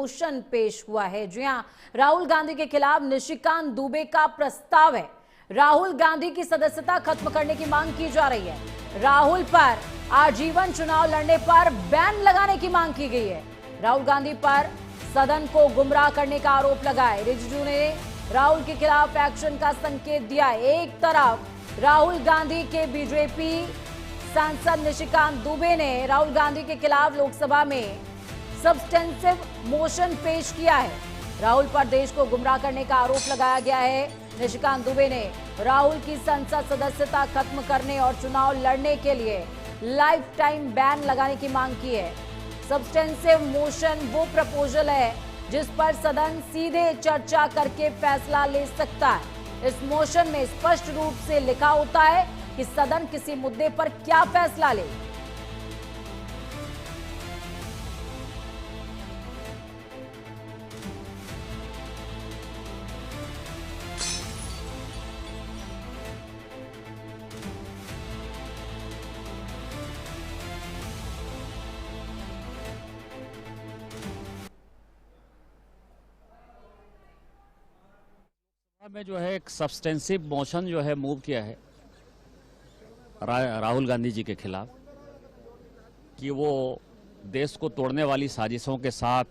Motion पेश हुआ है। जी हां, राहुल गांधी के खिलाफ निशिकांत दुबे का प्रस्ताव है। राहुल गांधी की सदस्यता खत्म करने की मांग की जा रही है। राहुल पर आजीवन चुनाव लड़ने पर बैन लगाने की मांग की गई है। राहुल गांधी पर सदन को गुमराह करने का आरोप लगाए। रिजिजू ने राहुल के खिलाफ एक्शन का संकेत दिया। एक तरफ राहुल गांधी के बीजेपी सांसद निशिकांत दुबे ने राहुल गांधी के खिलाफ लोकसभा में सब्सटेंसिव मोशन पेश किया है। राहुल पर देश को गुमराह करने का आरोप लगाया गया है। निशिकांत दुबे ने राहुल की संसद सदस्यता खत्म करने और चुनाव लड़ने के लिए लाइफ टाइम बैन लगाने की मांग की है। सब्सटेंसिव मोशन वो प्रपोजल है जिस पर सदन सीधे चर्चा करके फैसला ले सकता है। इस मोशन में स्पष्ट रूप से लिखा होता है कि सदन किसी मुद्दे पर क्या फैसला ले। में जो है एक सब्सटेंसिव मोशन जो है मूव किया है राहुल गांधी जी के खिलाफ कि वो देश को तोड़ने वाली साजिशों के साथ,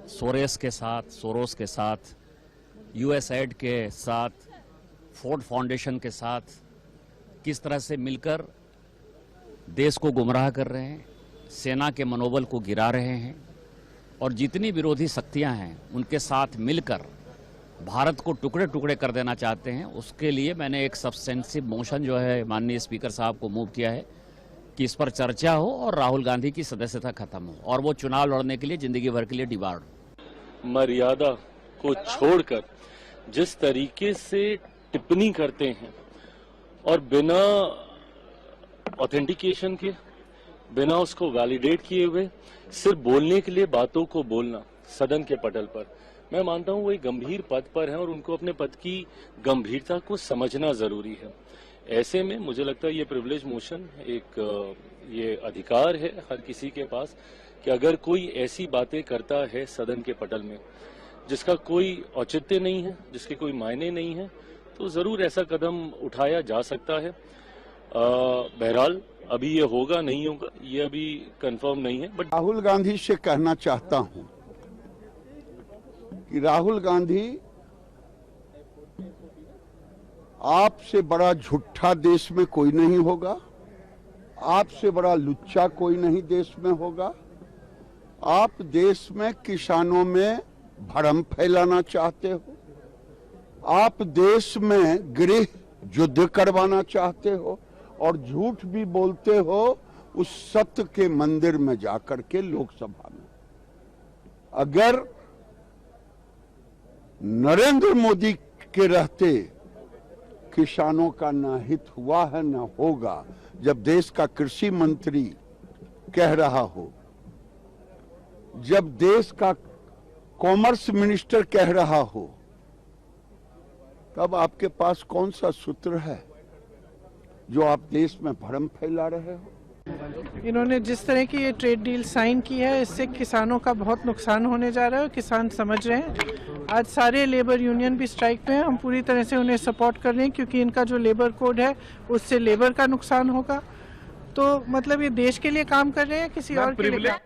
सोरोस के साथ, यूएसएड के साथ, फोर्ड फाउंडेशन के साथ किस तरह से मिलकर देश को गुमराह कर रहे हैं, सेना के मनोबल को गिरा रहे हैं और जितनी विरोधी शक्तियां हैं उनके साथ मिलकर भारत को टुकड़े टुकड़े कर देना चाहते हैं। उसके लिए मैंने एक सब्सटेंसिव मोशन जो है माननीय स्पीकर साहब को मूव किया है कि इस पर चर्चा हो और राहुल गांधी की सदस्यता खत्म हो और वो चुनाव लड़ने के लिए जिंदगी भर के लिए डिबार्ड हो। मर्यादा को छोड़कर जिस तरीके से टिप्पणी करते हैं और बिना ऑथेंटिकेशन के, बिना उसको वैलिडेट किए हुए सिर्फ बोलने के लिए बातों को बोलना सदन के पटल पर, मैं मानता हूं वो एक गंभीर पद पर है और उनको अपने पद की गंभीरता को समझना जरूरी है। ऐसे में मुझे लगता है ये प्रिविलेज मोशन एक ये अधिकार है हर किसी के पास कि अगर कोई ऐसी बातें करता है सदन के पटल में जिसका कोई औचित्य नहीं है, जिसके कोई मायने नहीं है, तो जरूर ऐसा कदम उठाया जा सकता है। बहरहाल अभी ये होगा नहीं होगा ये अभी कंफर्म नहीं है। बट राहुल गांधी से कहना चाहता हूं कि राहुल गांधी, आपसे बड़ा झूठा देश में कोई नहीं होगा, आपसे बड़ा लुच्चा कोई नहीं देश में होगा। आप देश में किसानों में भ्रम फैलाना चाहते हो, आप देश में गृह युद्ध करवाना चाहते हो और झूठ भी बोलते हो उस सत्य के मंदिर में जाकर के लोकसभा में। अगर नरेंद्र मोदी के रहते किसानों का ना हित हुआ है ना होगा, जब देश का कृषि मंत्री कह रहा हो, जब देश का कॉमर्स मिनिस्टर कह रहा हो, तब आपके पास कौन सा सूत्र है जो आप देश में भ्रम फैला रहे हो? इन्होंने जिस तरह की ये ट्रेड डील साइन की है, इससे किसानों का बहुत नुकसान होने जा रहा है। किसान समझ रहे हैं। आज सारे लेबर यूनियन भी स्ट्राइक पे हैं। हम पूरी तरह से उन्हें सपोर्ट कर रहे हैं क्योंकि इनका जो लेबर कोड है उससे लेबर का नुकसान होगा। तो मतलब ये देश के लिए काम कर रहे हैं, किसी और के लिए।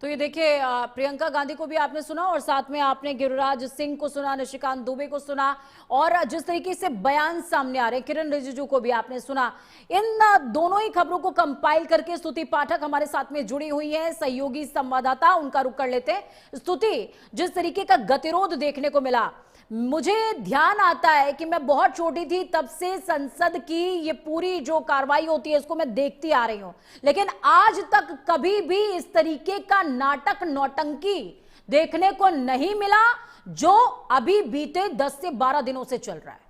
तो ये देखिए, प्रियंका गांधी को भी आपने सुना और साथ में आपने गिरिराज सिंह को सुना, निशिकांत दुबे को सुना और जिस तरीके से बयान सामने आ रहे हैं, किरण रिजिजू को भी आपने सुना। इन दोनों ही खबरों को कंपाइल करके स्तुति पाठक हमारे साथ में जुड़ी हुई है, सहयोगी संवाददाता, उनका रुख कर लेते हैं। स्तुति, जिस तरीके का गतिरोध देखने को मिला, मुझे ध्यान आता है कि मैं बहुत छोटी थी तब से संसद की ये पूरी जो कार्रवाई होती है इसको मैं देखती आ रही हूं, लेकिन आज तक कभी भी इस तरीके का नाटक नौटंकी देखने को नहीं मिला जो अभी बीते 10 से 12 दिनों से चल रहा है।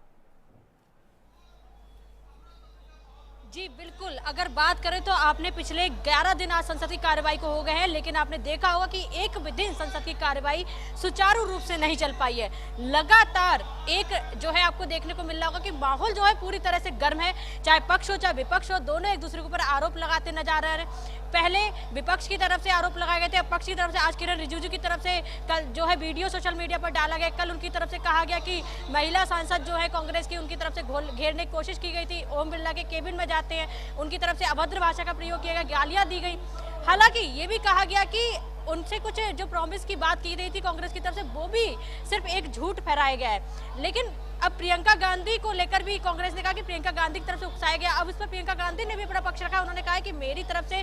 जी बिल्कुल, अगर बात करें तो आपने पिछले 11 दिन आज संसद की कार्यवाही को हो गए हैं, लेकिन आपने देखा होगा कि एक भी दिन संसद की कार्यवाही सुचारू रूप से नहीं चल पाई है। लगातार एक जो है आपको देखने को मिल रहा होगा कि माहौल जो है पूरी तरह से गर्म है, चाहे पक्ष हो चाहे विपक्ष हो, दोनों एक दूसरे के ऊपर आरोप लगाते नजर आ रहे हैं। पहले विपक्ष की तरफ से आरोप लगाए गए थे, अब पक्ष की तरफ से आज किरण रिजिजू की तरफ से कल जो है वीडियो सोशल मीडिया पर डाला गया। कल उनकी तरफ से कहा गया कि महिला सांसद जो है कांग्रेस की, उनकी तरफ से घेरने की कोशिश की गई थी। ओम बिरला के केबिन में जाते हैं, उनकी तरफ से अभद्र भाषा का प्रयोग किया गया, गालियां दी गई। हालांकि ये भी कहा गया कि उनसे कुछ जो प्रॉमिस की बात की गई थी कांग्रेस की तरफ से, वो भी सिर्फ एक झूठ फहराया गया है। लेकिन अब प्रियंका गांधी को लेकर भी कांग्रेस ने कहा कि प्रियंका गांधी की तरफ से उकसाया गया। अब इस पर प्रियंका गांधी ने भी अपना पक्ष रखा। उन्होंने कहा कि मेरी तरफ से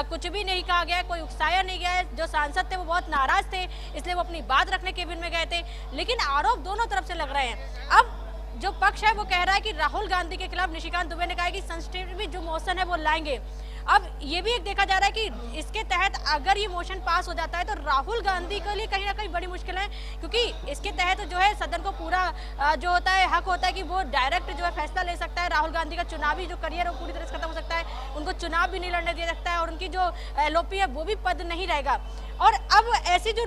कुछ भी नहीं कहा गया, कोई उकसाया नहीं गया है। जो सांसद थे वो बहुत नाराज थे, इसलिए वो अपनी बात रखने केबिन में गए थे। लेकिन आरोप दोनों तरफ से लग रहे हैं। अब जो पक्ष है वो कह रहा है कि राहुल गांधी के खिलाफ निशिकांत दुबे ने कहा कि सेंसिटिव जो मोशन है वो लाएंगे। अब ये भी एक देखा जा रहा है कि इसके तहत अगर ये मोशन पास हो जाता है तो राहुल गांधी के लिए कहीं ना कहीं बड़ी मुश्किल है, क्योंकि इसके तहत जो है सदन को पूरा जो होता है हक होता है कि वो डायरेक्ट जो है फैसला ले सकता है। राहुल गांधी का चुनावी जो करियर है वो पूरी तरह से खत्म हो सकता है, उनको चुनाव भी नहीं लड़ने दिया सकता है और उनकी जो एलओपी है वो भी पद नहीं रहेगा। और अब ऐसी जो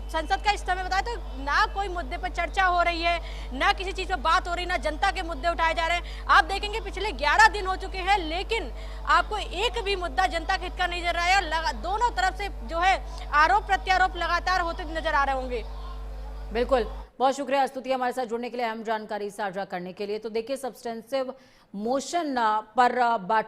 संसद का इस समय बताया तो ना कोई मुद्दे पर चर्चा हो रही है, ना किसी चीज पर बात हो रही, ना जनता के मुद्दे उठाए जा रहे हैं। आप देखेंगे पिछले 11 दिन हो चुके हैं, लेकिन आपको एक भी मुद्दा जनता के हित का नहीं नजर रहा है और दोनों तरफ से जो है आरोप प्रत्यारोप लगातार होते नजर आ रहे होंगे। बिल्कुल, बहुत शुक्रिया स्तुति हमारे साथ जुड़ने के लिए, अहम जानकारी साझा करने के लिए। तो देखिए, सब्सटेंसिव मोशन पर बात